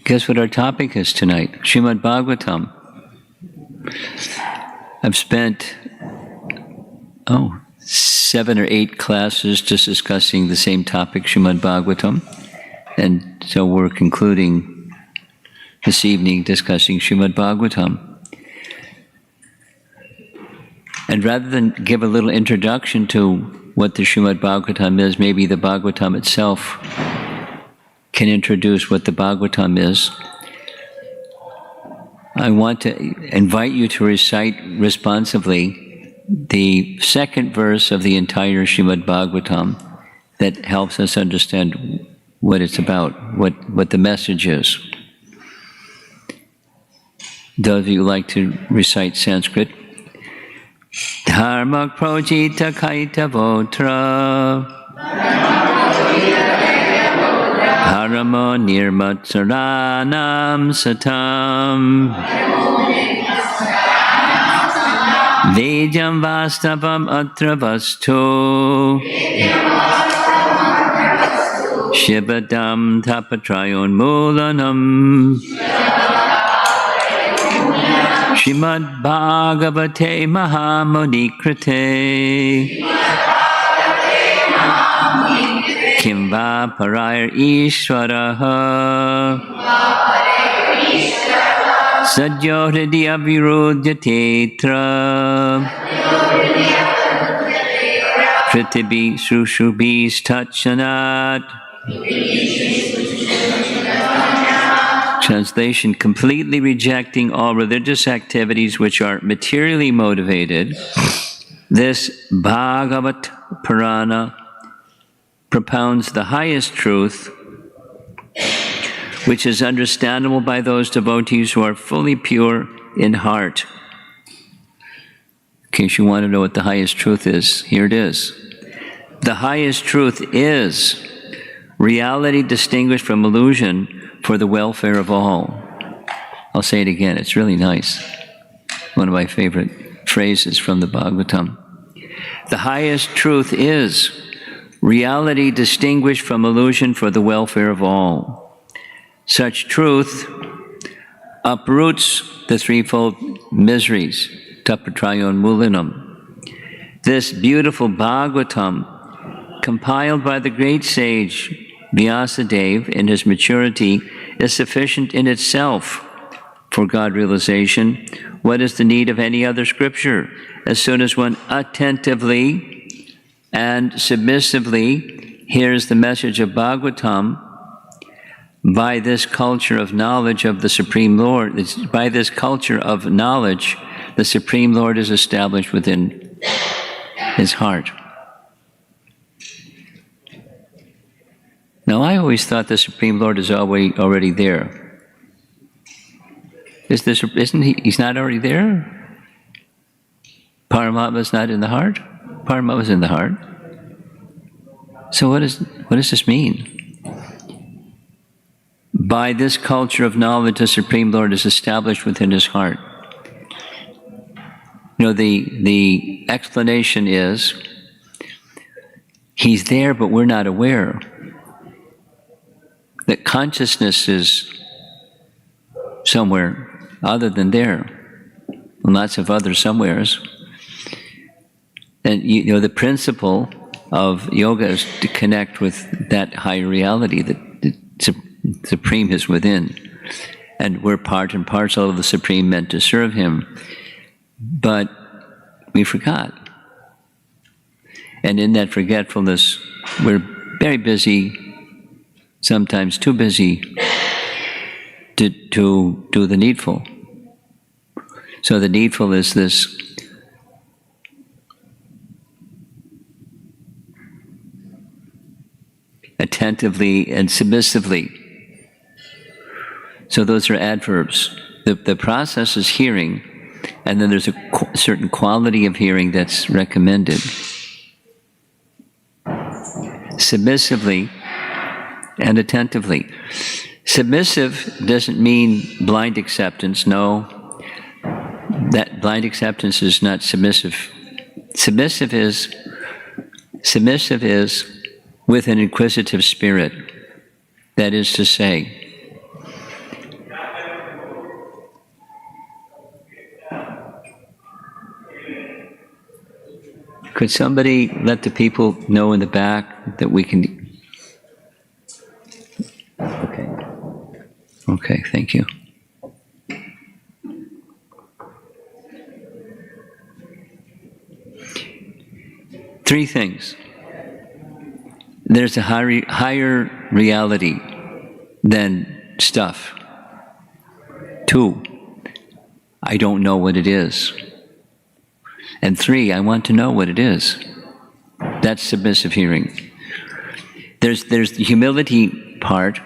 Guess what our topic is tonight? Srimad Bhagavatam. I've spent, 7 or 8 classes just discussing the same topic, Srimad Bhagavatam. And so we're concluding this evening discussing Srimad Bhagavatam. And rather than give a little introduction to what the Srimad Bhagavatam is, maybe the Bhagavatam itself can introduce what the Bhagavatam is. I want to invite you to recite responsively the second verse of the entire Srimad Bhagavatam that helps us understand what it's about, what the message is. Those of you who like to recite Sanskrit. Dharma projita kaita votra Haramo nirmatsaranam satam Vejam vastavam atra vastu Shibadam tapatrayon mulanam Srimad Bhagavate Mahamuni Krite Kimva Parayar Ishvaraha Sadyo Hridya Virodhyatetra Prithibi Sushubhis Tachanat. Translation: completely rejecting all religious activities which are materially motivated, this Bhagavat Purana propounds the highest truth, which is understandable by those devotees who are fully pure in heart. In case you want to know what the highest truth is, here it is. The highest truth is reality distinguished from illusion for the welfare of all. I'll say it again, it's really nice. One of my favorite phrases from the Bhagavatam. The highest truth is reality distinguished from illusion for the welfare of all. Such truth uproots the threefold miseries, tapatrayon mulinam. This beautiful Bhagavatam, compiled by the great sage Vyasadeva in his maturity, is sufficient in itself for God realization. What is the need of any other scripture? As soon as one attentively and submissively hears the message of Bhagavatam, by this culture of knowledge of the Supreme Lord, by this culture of knowledge, the Supreme Lord is established within his heart. Now, I always thought the Supreme Lord is already there. Isn't he? He's not already there? Paramatma's not in the heart? Paramatma's in the heart. So what does this mean? By this culture of knowledge, the Supreme Lord is established within his heart. You know, the explanation is, he's there, but we're not aware. That consciousness is somewhere other than there, and lots of other somewheres. And you know, the principle of yoga is to connect with that higher reality that the Supreme is within, and we're part and parcel of the Supreme, meant to serve Him. But we forgot, and in that forgetfulness, we're very busy. Sometimes too busy to do the needful. So the needful is this attentively and submissively. So those are adverbs. The process is hearing, and then there's a certain quality of hearing that's recommended. Submissively and attentively. Submissive doesn't mean blind acceptance. No, that blind acceptance is not submissive. Submissive is with an inquisitive spirit. That is to say, could somebody let the people know in the back that we can... Okay. Okay, thank you. Three things. There's a higher reality than stuff. 2, I don't know what it is. And 3, I want to know what it is. That's submissive hearing. There's the humility part,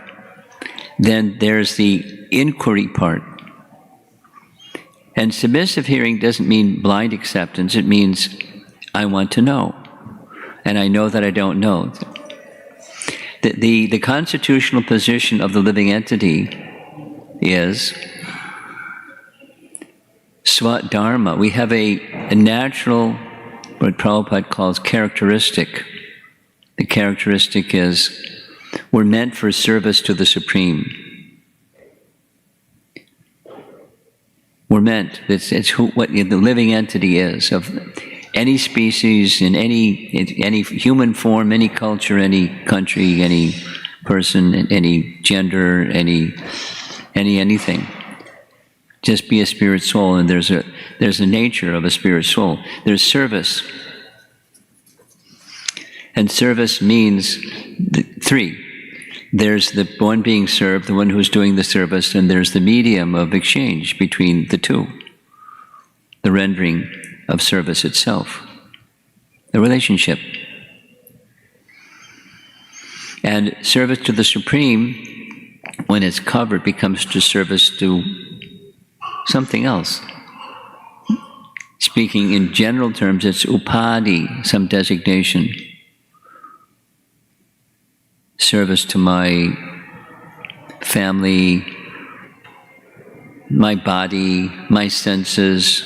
then there's the inquiry part. And submissive hearing doesn't mean blind acceptance, it means I want to know. And I know that I don't know. The constitutional position of the living entity is Swat Dharma. We have a natural, what Prabhupada calls characteristic. The characteristic is we're meant for service to the Supreme. We're meant. It's what the living entity is of any species, in any human form, any culture, any country, any person, any gender, anything. Just be a spirit soul, and there's a nature of a spirit soul. There's service. And service means 3. There's the one being served, the one who's doing the service, and there's the medium of exchange between the two. The rendering of service itself. The relationship. And service to the Supreme, when it's covered, becomes to service to something else. Speaking in general terms, it's upadi, some designation. Service to my family, my body, my senses,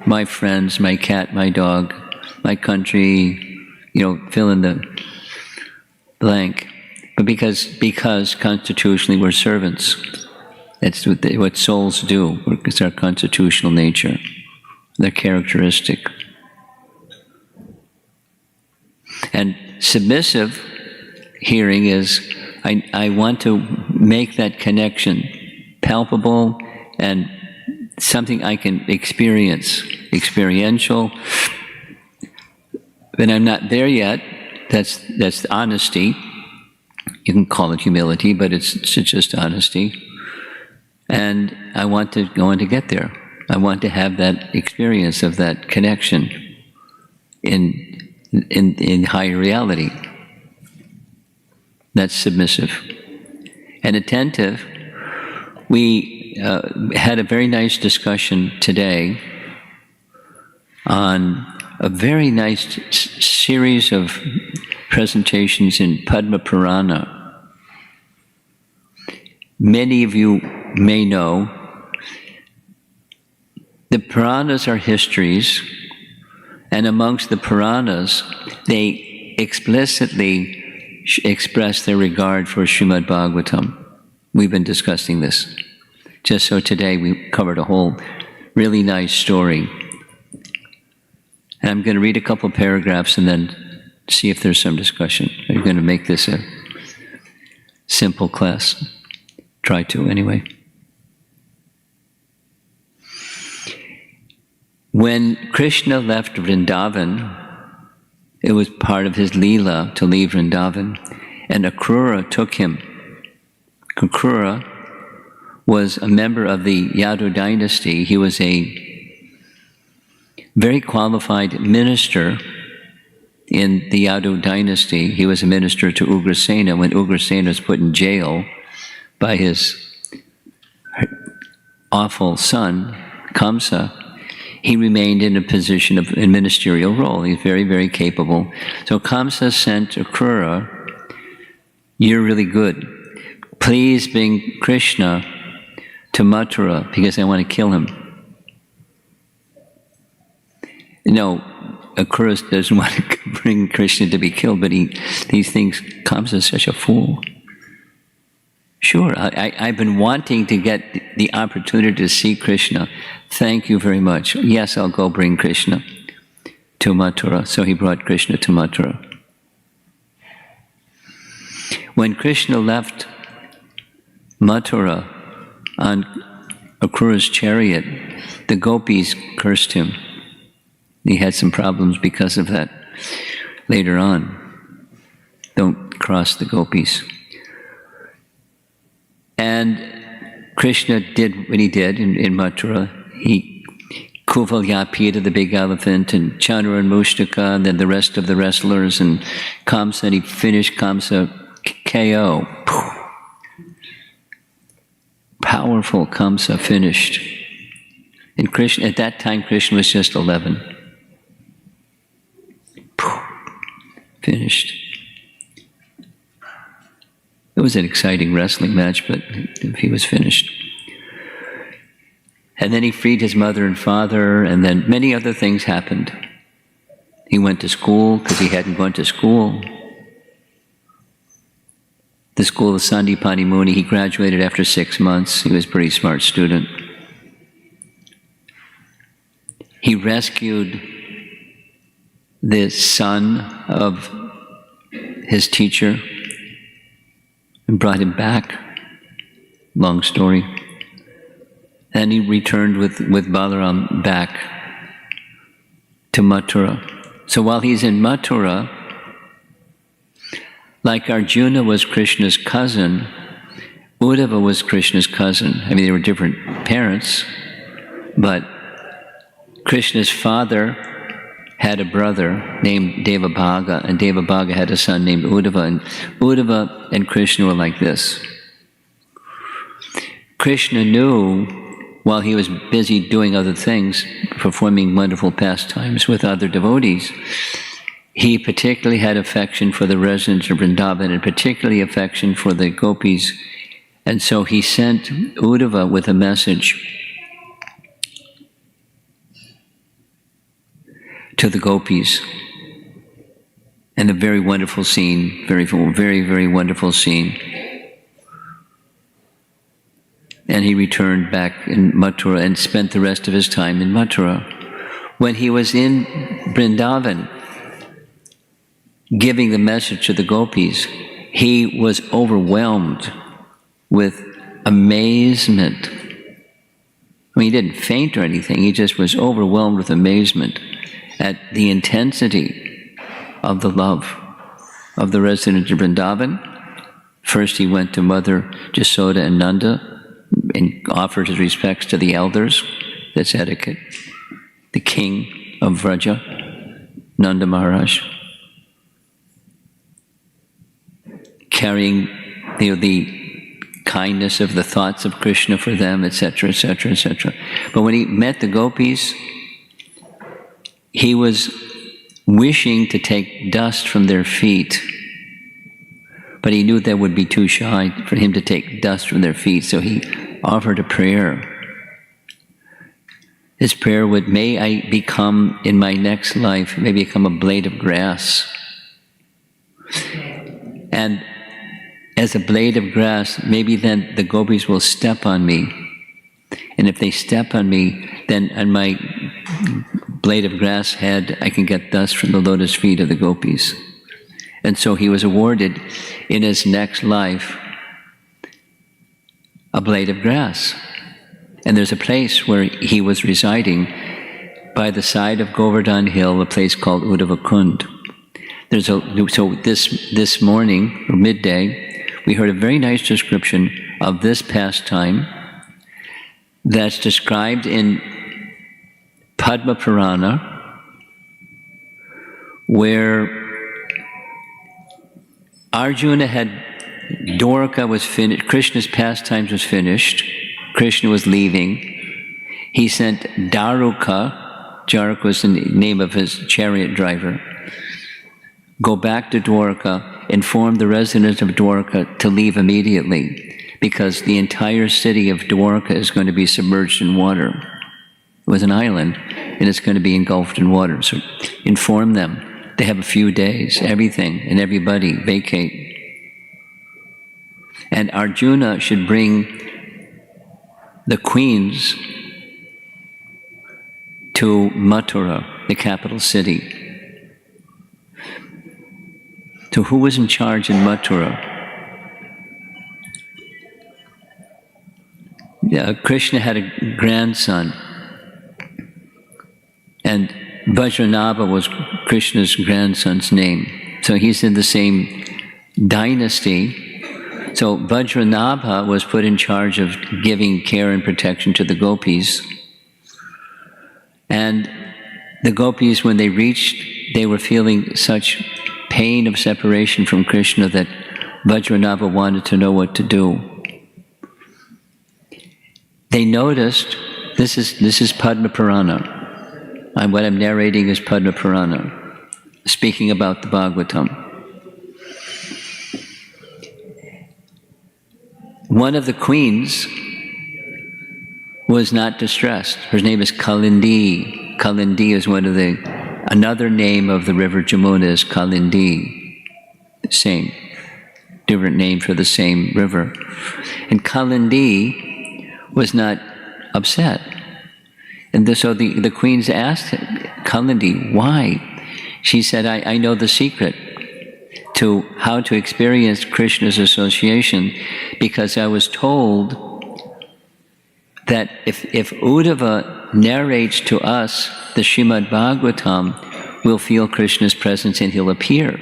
my friends, my cat, my dog, my country, fill in the blank. But because constitutionally we're servants. That's what souls do. It's our constitutional nature, their characteristic. And submissive hearing is, I want to make that connection palpable and something I can experience, experiential. But I'm not there yet. That's honesty. You can call it humility, but it's just honesty. And I want to get there. I want to have that experience of that connection in higher reality. That's submissive. And attentive, we had a very nice discussion today on a very nice series of presentations in Padma Purana. Many of you may know the Puranas are histories, and amongst the Puranas, they explicitly express their regard for Srimad Bhagavatam. We've been discussing this. Just so today we covered a whole really nice story. And I'm going to read a couple paragraphs and then see if there's some discussion. I'm going to make this a simple class. Try to, anyway. When Krishna left Vrindavan, it was part of his Leela to leave Vrindavan, and Akrura took him. Akrura was a member of the Yadu dynasty. He was a very qualified minister in the Yadu dynasty. He was a minister to Ugrasena when Ugrasena was put in jail by his awful son, Kamsa. He remained in a position of a ministerial role. He's very, very capable. So Kamsa sent Akrura, "You're really good. Please bring Krishna to Mathura because I want to kill him." No, Akrura doesn't want to bring Krishna to be killed, but he thinks Kamsa is such a fool. sure. I've been wanting to get the opportunity to see Krishna. Thank you very much. Yes, I'll go bring Krishna to Mathura. So he brought Krishna to Mathura. When Krishna left Mathura on Akrura's chariot, the gopis cursed him. He had some problems because of that later on. Don't cross the gopis. And Krishna did what he did in Mathura. He Kuvalyapita, the big elephant, and Chandra and Mushtaka, and then the rest of the wrestlers, and Kamsa, and he finished Kamsa KO. Powerful Kamsa finished. And Krishna, at that time, Krishna was just 11. Finished. It was an exciting wrestling match, but he was finished. And then he freed his mother and father, and then many other things happened. He went to school because he hadn't gone to school. The school of Sandipani Muni. He graduated after 6 months. He was a pretty smart student. He rescued the son of his teacher and brought him back. Long story. And he returned with Balaram back to Mathura. So while he's in Mathura, like Arjuna was Krishna's cousin, Uddhava was Krishna's cousin. I mean, they were different parents, but Krishna's father had a brother named Devabhaga, and Devabhaga had a son named Uddhava, and Uddhava and Krishna were like this. Krishna knew, while he was busy doing other things, performing wonderful pastimes with other devotees, he particularly had affection for the residents of Vrindavan, and particularly affection for the gopis. And so he sent Uddhava with a message to the gopis. And a very wonderful scene, very, very wonderful scene. And he returned back in Mathura and spent the rest of his time in Mathura. When he was in Vrindavan, giving the message to the gopis, he was overwhelmed with amazement. I mean, he didn't faint or anything, he just was overwhelmed with amazement at the intensity of the love of the residents of Vrindavan. First he went to Mother Jasoda and Nanda and offered his respects to the elders. That's etiquette. The king of Vraja, Nanda Maharaj, carrying the kindness of the thoughts of Krishna for them, etc., etc., etc. But when he met the gopis, he was wishing to take dust from their feet, but he knew that would be too shy for him to take dust from their feet, so he offered a prayer. His prayer would, may I become, in my next life, may become a blade of grass. And as a blade of grass, maybe then the gopis will step on me. And if they step on me, then on my blade of grass head, I can get dust from the lotus feet of the gopis. And so he was awarded in his next life a blade of grass. And there's a place where he was residing by the side of Govardhan Hill, a place called Uddhava Kund. So this morning, or midday, we heard a very nice description of this pastime that's described in Padma Purana, where Arjuna had, Dwarka was finished, Krishna's pastimes was finished, Krishna was leaving. He sent Daruka, Jaruka was the name of his chariot driver, go back to Dwarka, inform the residents of Dwarka to leave immediately, because the entire city of Dwarka is going to be submerged in water. It was an island, and it's going to be engulfed in water. So inform them. They have a few days, everything and everybody vacate. And Arjuna should bring the queens to Mathura, the capital city. So who was in charge in Mathura? Yeah, Krishna had a grandson, and Vajranabha was Krishna's grandson's name. So he's in the same dynasty. So Vajranabha was put in charge of giving care and protection to the gopis. And the gopis, when they reached, they were feeling such pain of separation from Krishna that Vajranabha wanted to know what to do. They noticed, this is Padma Purana. What I'm narrating is Padma Purana, speaking about the Bhagavatam. One of the queens was not distressed. Her name is Kalindi. Kalindi is another name of the river Jamuna is Kalindi. Same, different name for the same river. And Kalindi was not upset. And so the queens asked Kalindi, why? She said, I know the secret to how to experience Krishna's association, because I was told that if Uddhava narrates to us the Srimad Bhagavatam, we'll feel Krishna's presence and he'll appear.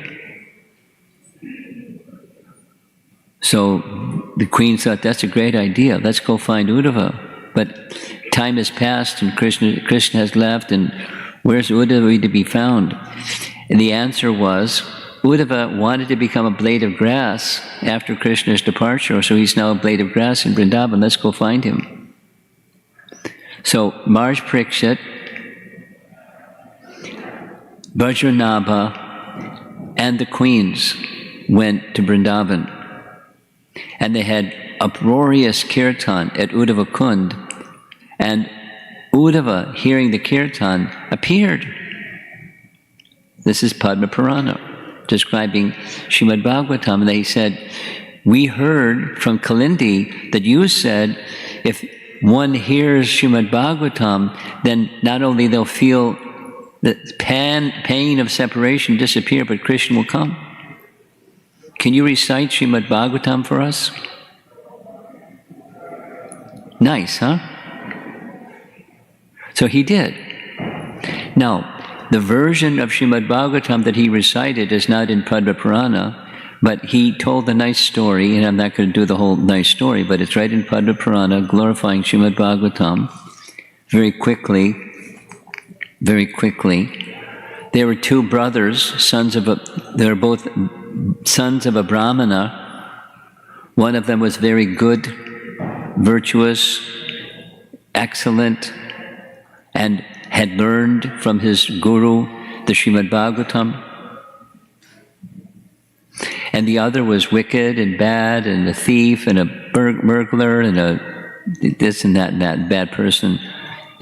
So the queen thought, that's a great idea, let's go find Uddhava. But time has passed and Krishna has left, and where's Uddhava to be found? And the answer was, Uddhava wanted to become a blade of grass after Krishna's departure, so he's now a blade of grass in Vrindavan, let's go find him. So Maharaj Parikshit, Vajranabha, and the queens went to Vrindavan. And they had uproarious kirtan at Uddhava Kund. And Uddhava, hearing the kirtan, appeared. This is Padma Purana, describing Srimad Bhagavatam. And they said, we heard from Kalindi that you said, if one hears Srimad Bhagavatam, then not only they'll feel the pain of separation disappear, but Krishna will come. Can you recite Srimad Bhagavatam for us? Nice, huh? So he did. Now, the version of Srimad Bhagavatam that he recited is not in Padma Purana, but he told a nice story, and I'm not going to do the whole nice story, but it's right in Padma Purana, glorifying Srimad Bhagavatam. Very quickly, there were two brothers, they were both sons of a Brahmana. One of them was very good, virtuous, excellent, and had learned from his guru the Srimad Bhagavatam. And the other was wicked and bad and a thief and a burglar and a this and that bad person.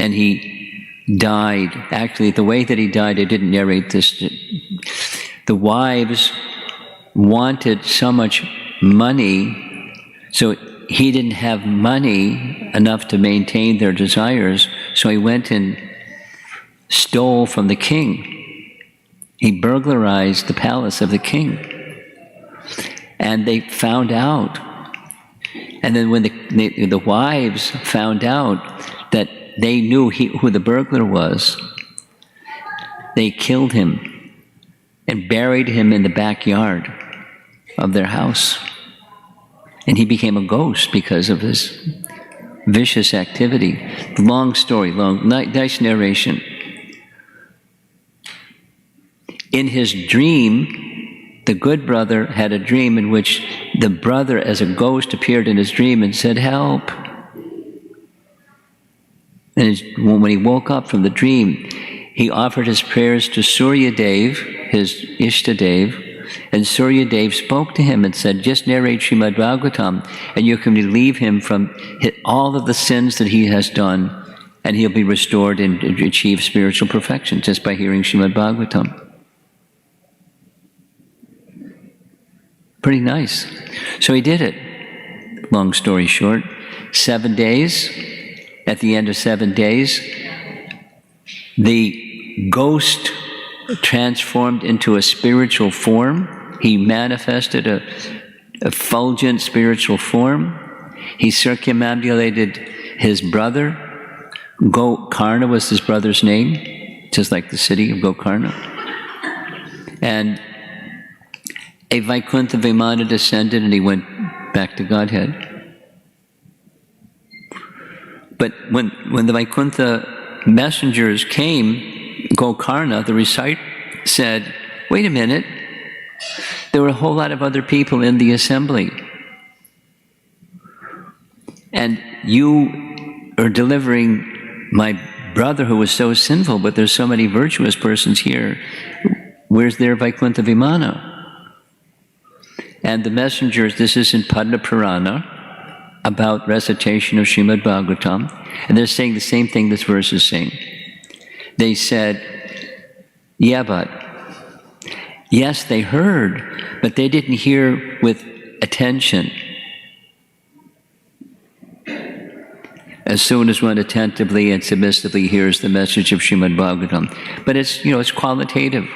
And he died. Actually, the way that he died, I didn't narrate this. The wives wanted so much money, so he didn't have money enough to maintain their desires, so he went and stole from the king. He burglarized the palace of the king. And they found out. And then when the wives found out that they knew who the burglar was, they killed him and buried him in the backyard of their house. And he became a ghost because of his vicious activity. Long story, nice narration. In his dream, the good brother had a dream in which the brother as a ghost appeared in his dream and said, help. And when he woke up from the dream, he offered his prayers to Surya Dev, his Ishtadev, and Surya Dev spoke to him and said, just narrate Srimad Bhagavatam and you can relieve him from all of the sins that he has done, and he'll be restored and achieve spiritual perfection just by hearing Srimad Bhagavatam. Pretty nice. So he did it. long story short, 7 days, at the end of 7 days, the ghost transformed into a spiritual form. He manifested a effulgent spiritual form. He circumambulated his brother. Gokarna was his brother's name, just like the city of Gokarna. And a Vaikuntha Vimana descended and he went back to Godhead. But when the Vaikuntha messengers came, Gokarna, the reciter, said, wait a minute, there were a whole lot of other people in the assembly. And you are delivering my brother who was so sinful, but there's so many virtuous persons here. Where's their Vaikuntha Vimana? And the messengers, this is in Padma Purana, about recitation of Srimad Bhagavatam, and they're saying the same thing this verse is saying. They said, yeah, but, yes, they heard, but they didn't hear with attention. As soon as one attentively and submissively hears the message of Srimad Bhagavatam. But it's, it's qualitative.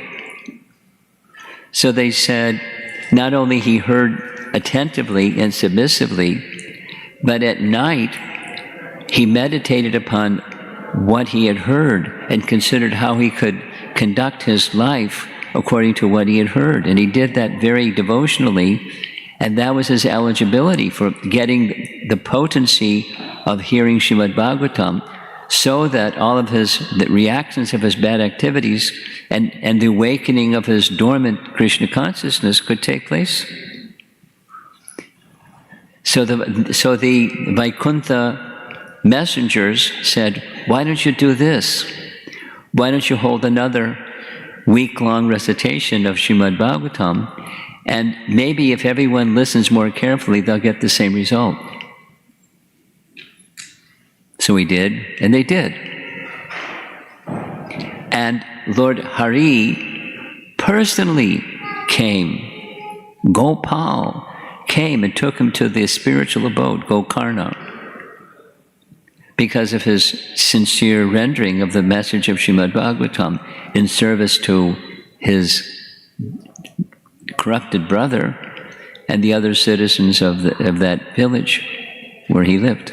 So they said, not only he heard attentively and submissively, but at night he meditated upon what he had heard and considered how he could conduct his life according to what he had heard. And he did that very devotionally, and that was his eligibility for getting the potency of hearing Srimad Bhagavatam, so that all of the reactions of his bad activities and the awakening of his dormant Krishna consciousness could take place. So the Vaikuntha messengers said, why don't you do this? Why don't you hold another week-long recitation of Srimad Bhagavatam, and maybe if everyone listens more carefully, they'll get the same result. So we did, and they did. And Lord Hari personally came. Gopal came and took him to the spiritual abode, Gokarna, because of his sincere rendering of the message of Srimad Bhagavatam in service to his corrupted brother and the other citizens of that village where he lived.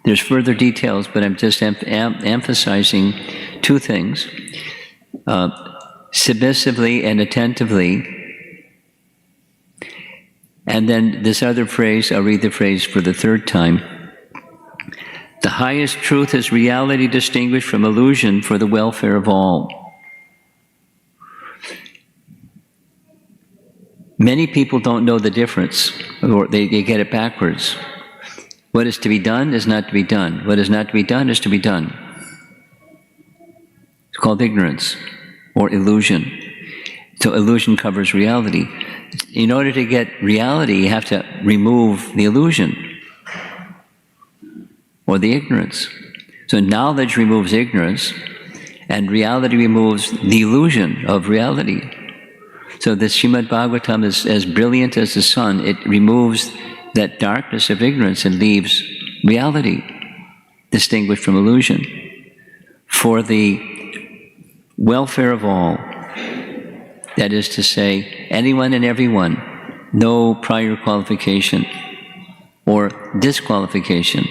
There's further details, but I'm just emphasizing two things. Submissively and attentively. And then this other phrase, I'll read the phrase for the third time. The highest truth is reality distinguished from illusion for the welfare of all. Many people don't know the difference, or they get it backwards. What is to be done is not to be done. What is not to be done is to be done. It's called ignorance or illusion. So illusion covers reality. In order to get reality, you have to remove the illusion or the ignorance. So knowledge removes ignorance, and reality removes the illusion of reality. So the Srimad Bhagavatam is as brilliant as the sun. It removes that darkness of ignorance and leaves reality, distinguished from illusion, for the welfare of all. That is to say, anyone and everyone, no prior qualification or disqualification,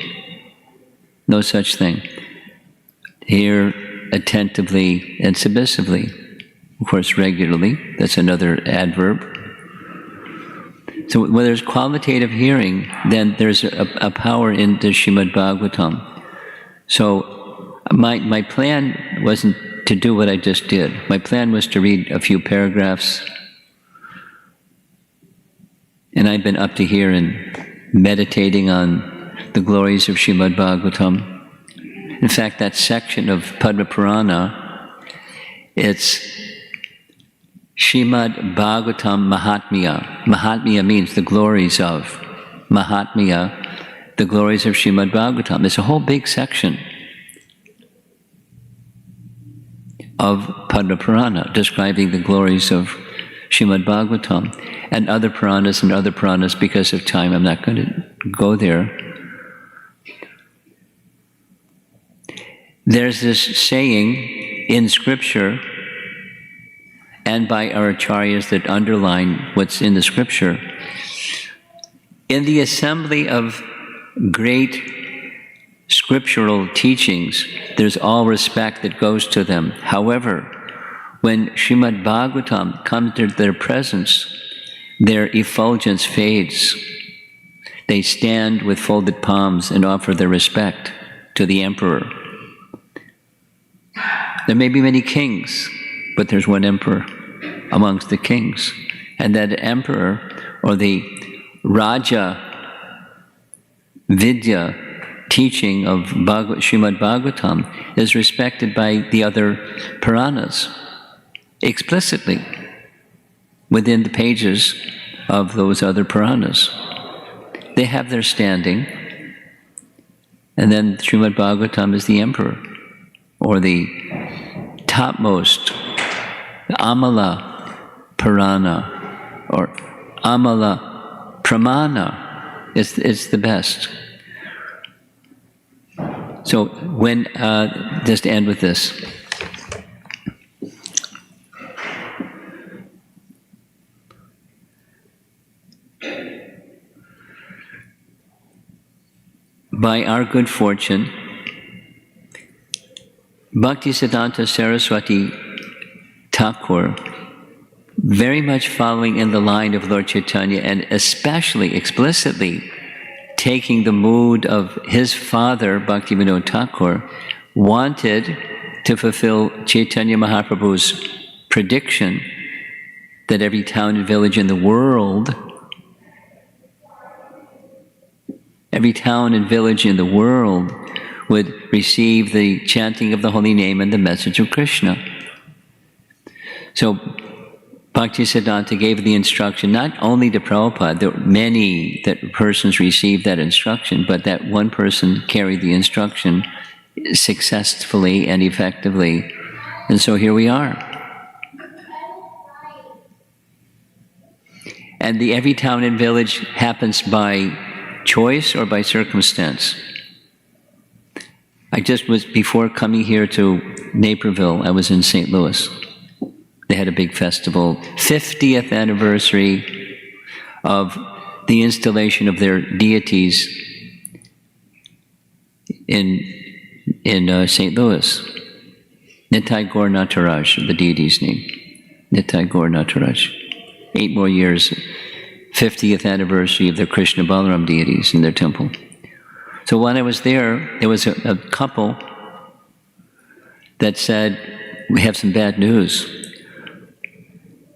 no such thing. Hear attentively and submissively, of course regularly, that's another adverb. So when there's qualitative hearing, then there's a power in the Srimad Bhagavatam. So my plan wasn't to do what I just did. My plan was to read a few paragraphs, and I've been up to here and meditating on the glories of Srimad Bhagavatam. In fact, that section of Padma Purana, it's Srimad Bhagavatam Mahatmya. Mahatmya means the glories of. Mahatmya, the glories of Srimad Bhagavatam. It's a whole big section of Padma Purana describing the glories of Srimad Bhagavatam, and other Puranas. Because of time, I'm not going to go there. There's this saying in Scripture and by our acharyas that underline what's in the Scripture. In the assembly of great scriptural teachings, there's all respect that goes to them. However, when Srimad Bhagavatam comes to their presence, their effulgence fades. They stand with folded palms and offer their respect to the emperor. There may be many kings, but there's one emperor amongst the kings. And that emperor, or the Raja Vidya teaching of Srimad Bhagavatam, is respected by the other Puranas explicitly within the pages of those other Puranas. They have their standing, and then Srimad Bhagavatam is the emperor, or the topmost Amala Purana, or Amala Pramana is the best. So when, just to end with this. By our good fortune, Bhaktisiddhanta Saraswati Thakur, very much following in the line of Lord Chaitanya, and especially explicitly taking the mood of his father, Bhaktivinoda Thakur, wanted to fulfill Chaitanya Mahaprabhu's prediction that every town and village in the world, would receive the chanting of the holy name and the message of Krishna. So Bhaktisiddhanta gave the instruction not only to Prabhupada, there were many persons received that instruction, but that one person carried the instruction successfully and effectively. And so here we are. And the every town and village happens by choice or by circumstance. I just was, before coming here to Naperville, I was in St. Louis. They had a big festival, 50th anniversary of the installation of their deities in St. Louis. Nitai Gaur Nataraj, the deity's name. Nitai Gaur Nataraj. 8 more years, 50th anniversary of the Krishna Balaram deities in their temple. So when I was there was a couple that said, we have some bad news.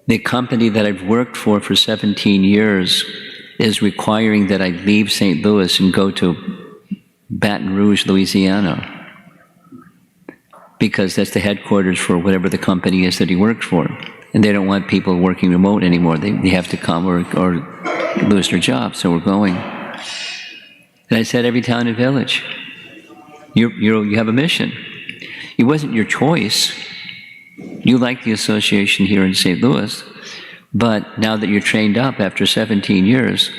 The company that I've worked for 17 years is requiring that I leave St. Louis and go to Baton Rouge, Louisiana, because that's the headquarters for whatever the company is that he worked for. And they don't want people working remote anymore. They have to come or lose their job, so we're going. And I said, every town and village, you have a mission. It wasn't your choice. You like the association here in St. Louis, but now that you're trained up after 17 years,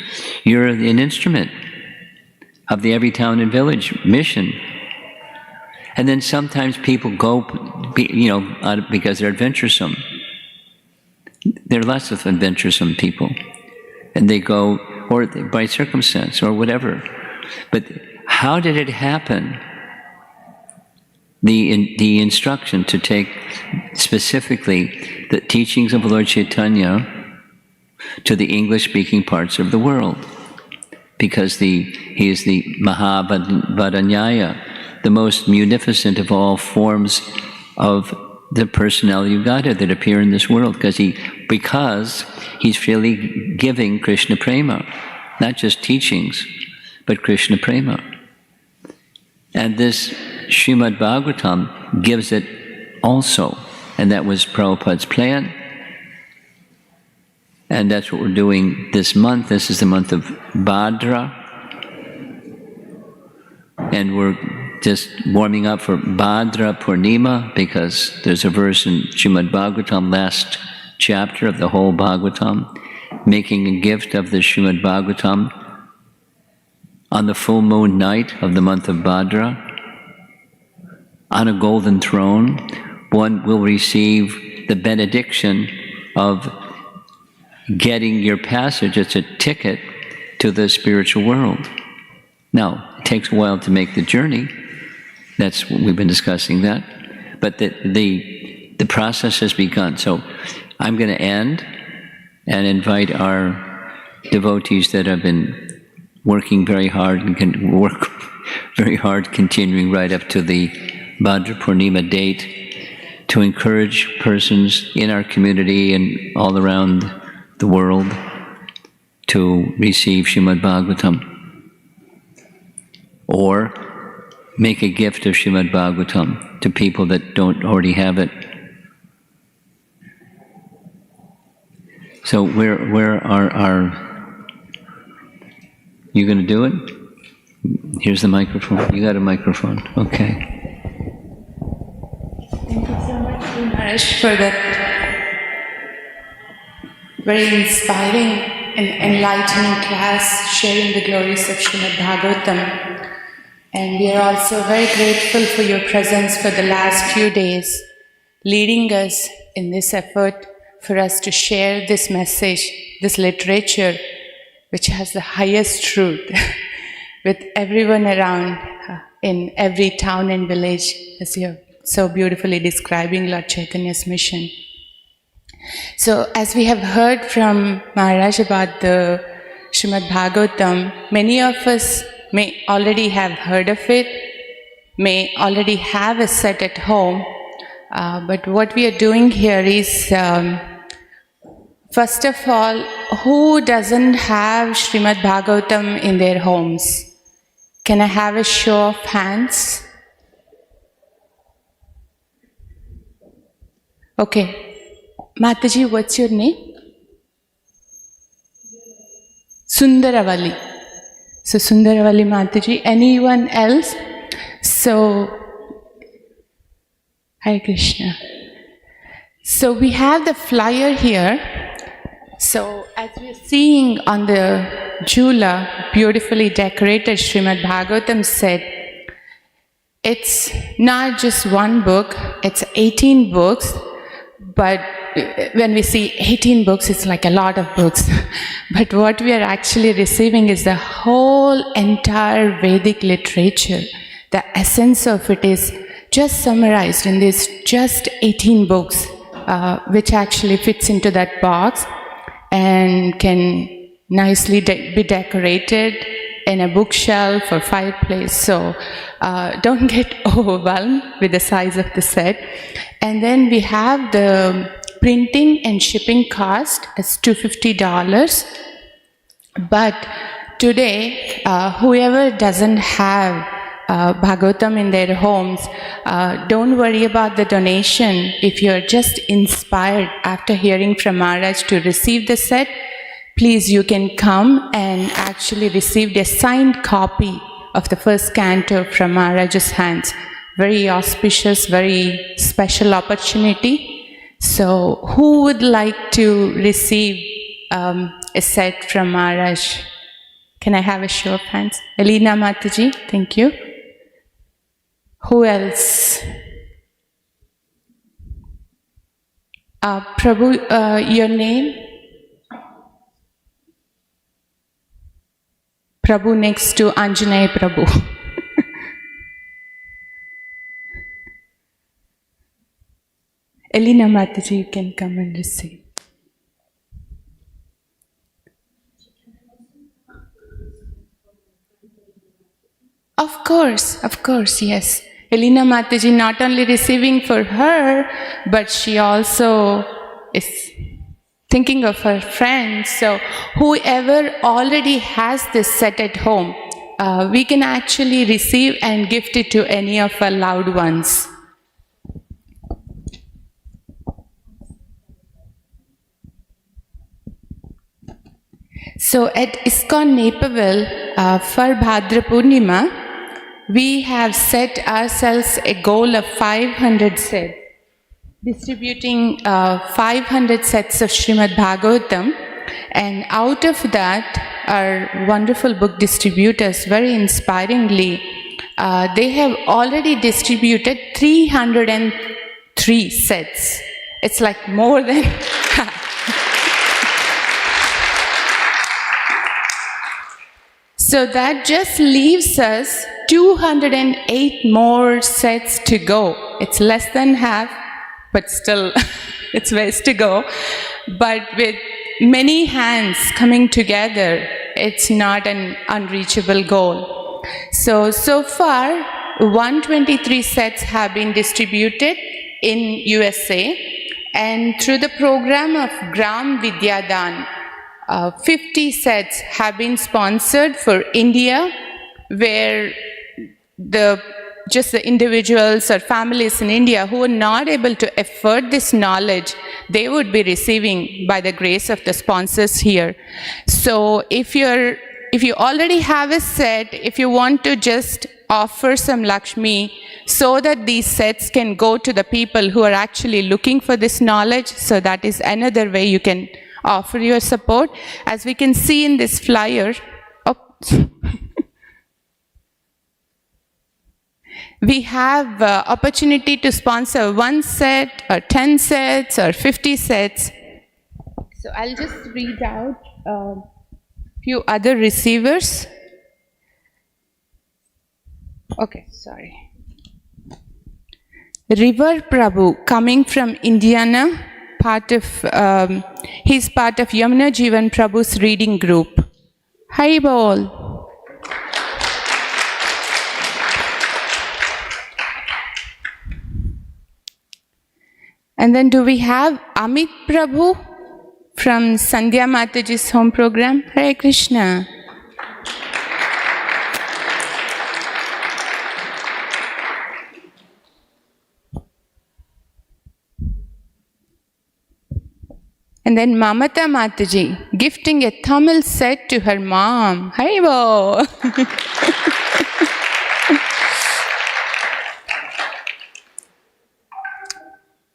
you're an instrument of the every town and village mission. And then sometimes people go, because they're adventuresome. There are lots of adventuresome people, and they go, or by circumstance, or whatever. But how did it happen? The instruction to take specifically the teachings of Lord Chaitanya to the English-speaking parts of the world, because he is the Mahavadanyaya, the most munificent of all forms of the personality of Godhead that appear in this world, because he's really giving Krishna prema, not just teachings, but Krishna prema. And this Srimad Bhagavatam gives it also, and that was Prabhupada's plan. And that's what we're doing this month. This is the month of Bhadra. And we're just warming up for Bhadra Purnima, because there's a verse in Srimad Bhagavatam, last chapter of the whole Bhagavatam, making a gift of the Srimad Bhagavatam on the full moon night of the month of Bhadra, on a golden throne, one will receive the benediction of getting your passage. It's a ticket to the spiritual world. Now, it takes a while to make the journey. That's what we've been discussing that. But the process has begun. So I'm going to end and invite our devotees that have been working very hard and can work very hard, continuing right up to the Bhadra Purnima date, to encourage persons in our community and all around the world to receive Srimad Bhagavatam, or make a gift of Srimad Bhagavatam to people that don't already have it. So where are you going to do it? Here's the microphone. You got a microphone. Okay. Thank you so much, Maharaj, for that very inspiring and enlightening class, sharing the glories of Srimad Bhagavatam. And we are also very grateful for your presence for the last few days, leading us in this effort for us to share this message, this literature, which has the highest truth, with everyone around in every town and village, as you're so beautifully describing Lord Chaitanya's mission. So, as we have heard from Maharaj about the Srimad Bhagavatam, many of us may already have heard of it, may already have a set at home, but what we are doing here is, first of all, who doesn't have Srimad Bhagavatam in their homes? Can I have a show of hands? Okay. Mataji, what's your name? Sundaravali. So Sundaravali Mataji. Anyone else? So, Hare Krishna. So we have the flyer here. So as we're seeing on the Jula, beautifully decorated Srimad Bhagavatam set, it's not just one book, it's 18 books, but when we see 18 books, it's like a lot of books. But what we are actually receiving is the whole entire Vedic literature. The essence of it is just summarized in these just 18 books, which actually fits into that box and can nicely be decorated in a bookshelf or fireplace. So don't get overwhelmed with the size of the set. And then we have the printing and shipping cost as $250. But today, whoever doesn't have Bhagavatam in their homes, don't worry about the donation. If you're just inspired after hearing from Maharaj to receive the set, please, you can come and actually receive a signed copy of the first canto from Maharaj's hands. Very auspicious, very special opportunity. So, who would like to receive a set from Maharaj? Can I have a show of hands? Elena Mataji, thank you. Who else? Prabhu, your name? Prabhu next to Anjaney Prabhu. Elena Mataji, you can come and receive. Of course, yes. Elena Mataji not only receiving for her, but she also is thinking of her friends. So whoever already has this set at home, we can actually receive and gift it to any of our loved ones. So at ISKCON Naperville, for Bhadra Purnima, we have set ourselves a goal of 500 sets. distributing 500 sets of Srimad Bhagavatam, and out of that, our wonderful book distributors, very inspiringly, they have already distributed 303 sets. It's like more than So that just leaves us 208 more sets to go. It's less than half, but still it's ways to go. But with many hands coming together, it's not an unreachable goal. So far, 123 sets have been distributed in USA, and through the program of Gram Vidyadan, 50 sets have been sponsored for India, where just the individuals or families in India who are not able to afford this knowledge, they would be receiving by the grace of the sponsors here. So if you already have a set, if you want to just offer some Lakshmi so that these sets can go to the people who are actually looking for this knowledge, so that is another way you can offer your support. As we can see in this flyer, we have opportunity to sponsor 1 set or 10 sets or 50 sets. So I'll just read out a few other receivers. Okay, sorry. River Prabhu, coming from Indiana, he's part of Yamuna Jivan Prabhu's reading group. Hari Bol. And then do we have Amit Prabhu from Sandhya Mataji's home program? Hare Krishna. And then Mamata Mataji, gifting a Tamil set to her mom. Haribo!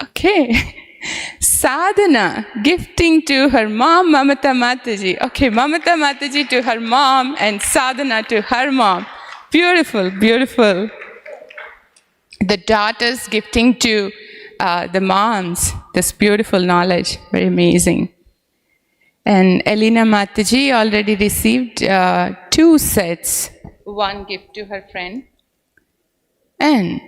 Okay. Sadhana, gifting to her mom, Mamata Mataji. Okay, Mamata Mataji to her mom and Sadhana to her mom. Beautiful, beautiful. The daughters gifting to the moms, this beautiful knowledge, very amazing. And Elena Mataji already received 2 sets, 1 gift to her friend. And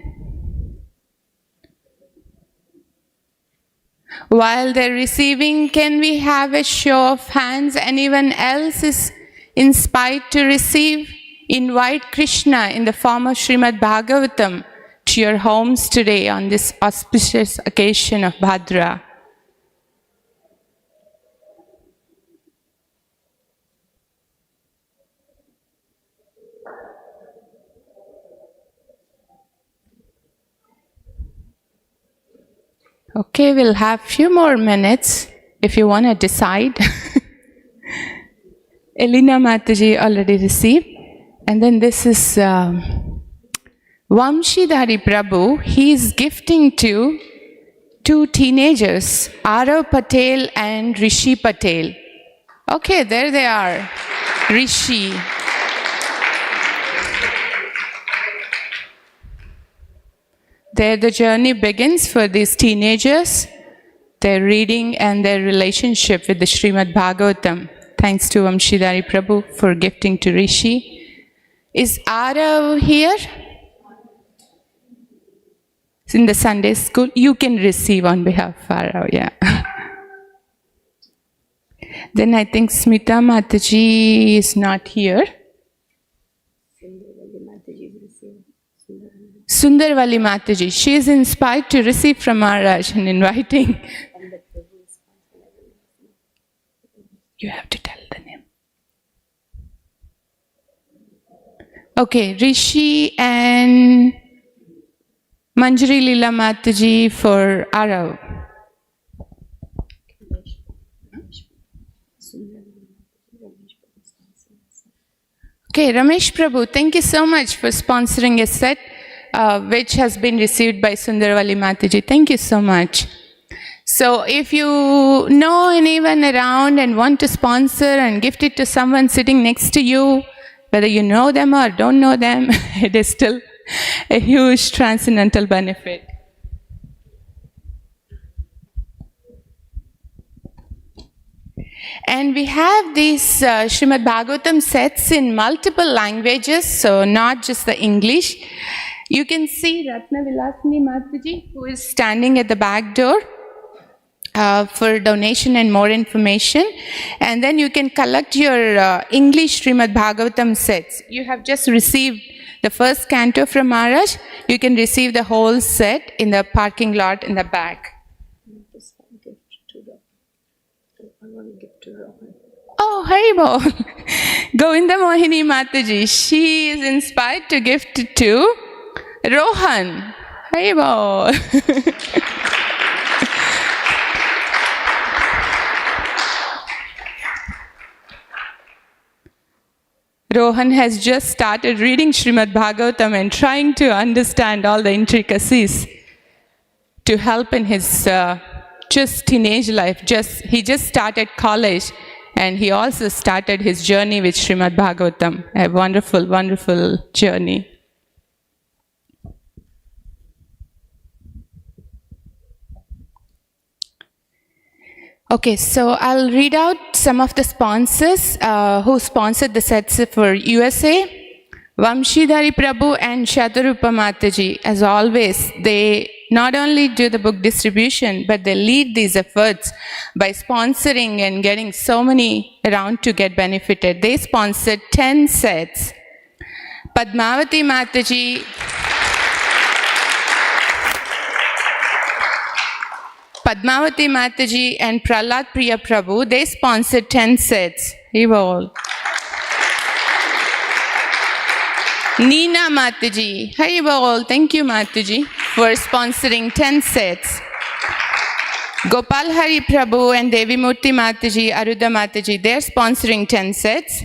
while they're receiving, can we have a show of hands? Anyone else is inspired to receive? Invite Krishna in the form of Srimad Bhagavatam to your homes today on this auspicious occasion of Bhadra. Okay, we'll have a few more minutes if you want to decide. Elena Mataji already received. And then this is Vamshidhari Prabhu. He is gifting to 2 teenagers, Arav Patel and Rishi Patel. Okay, there they are. Rishi. There the journey begins for these teenagers, their reading and their relationship with the Srimad Bhagavatam. Thanks to Vamshidhari Prabhu for gifting to Rishi. Is Arav here? In the Sunday school, you can receive on behalf of Arav, yeah. Then I think Smita Mataji is not here. Sundarvali Mataji, she is inspired to receive from Maharaj and inviting. You have to tell the name. Okay, Rishi and Manjari Leela Mataji for Arav. Okay, Ramesh Prabhu, thank you so much for sponsoring a set. which has been received by Sundaravali Mataji. Thank you so much. So if you know anyone around and want to sponsor and gift it to someone sitting next to you, whether you know them or don't know them, it is still a huge transcendental benefit. And we have these Srimad Bhagavatam sets in multiple languages, so not just the English. You can see Ratna Vilasini Mataji, who is standing at the back door for donation and more information. And then you can collect your English Srimad Bhagavatam sets. You have just received the first canto from Maharaj. You can receive the whole set in the parking lot in the back. Oh, Haribol. Govinda Mohini Mataji. She is inspired to gift to Rohan. Haribol. Rohan has just started reading Srimad Bhagavatam and trying to understand all the intricacies to help in his just teenage life. He just started college, and he also started his journey with Srimad Bhagavatam. A wonderful, wonderful journey. Okay, so I'll read out some of the sponsors who sponsored the sets for USA. Vamshidhari Prabhu and Shatarupa Mataji, as always, they not only do the book distribution, but they lead these efforts by sponsoring and getting so many around to get benefited. They sponsored 10 sets. Padmavati Mataji, and Prahlad Priya Prabhu, they sponsored 10 sets. Evolve. Neena Mataji, Haribol, thank you Mataji for sponsoring 10 sets. Gopal Hari Prabhu and Devi Murti Mataji, Aruda Mataji, they're sponsoring 10 sets.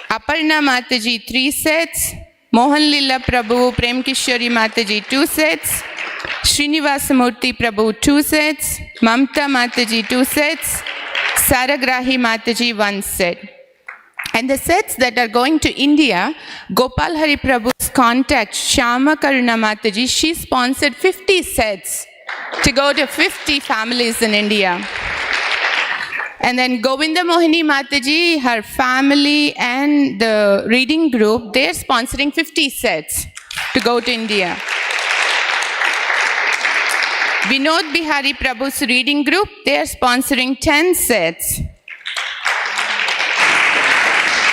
Aparna Mataji, 3 sets. Mohan Lila Prabhu, Prem Kishori Mataji, 2 sets. Srinivasa Murti Prabhu, 2 sets. Mamta Mataji, 2 sets. Saragrahi Mataji, 1 set. And the sets that are going to India, Gopal Hari Prabhu's contact, Shyama Karuna Mataji, she sponsored 50 sets to go to 50 families in India. And then Govinda Mohini Mataji, her family and the reading group, they're sponsoring 50 sets to go to India. Vinod Bihari Prabhu's reading group, they are sponsoring 10 sets.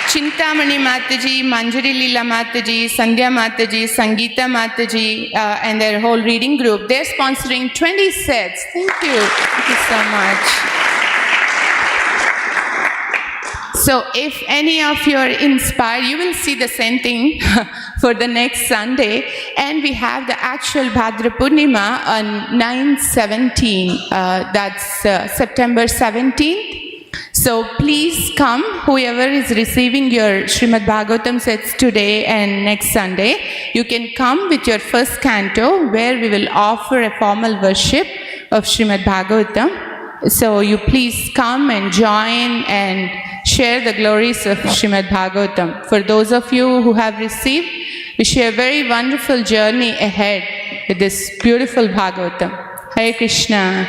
Chintamani Mataji, Manjari Lila Mataji, Sandhya Mataji, Sangeeta Mataji, and their whole reading group, they're sponsoring 20 sets. Thank you. Thank you so much. So if any of you are inspired, you will see the same thing for the next Sunday. And we have the actual Bhadra Purnima on 9/17. That's September 17th. So please come, whoever is receiving your Srimad Bhagavatam sets today and next Sunday. You can come with your first canto where we will offer a formal worship of Srimad Bhagavatam. So you please come and join and share the glories of Srimad Bhagavatam. For those of you who have received, wish you a very wonderful journey ahead with this beautiful Bhagavatam. Hare Krishna.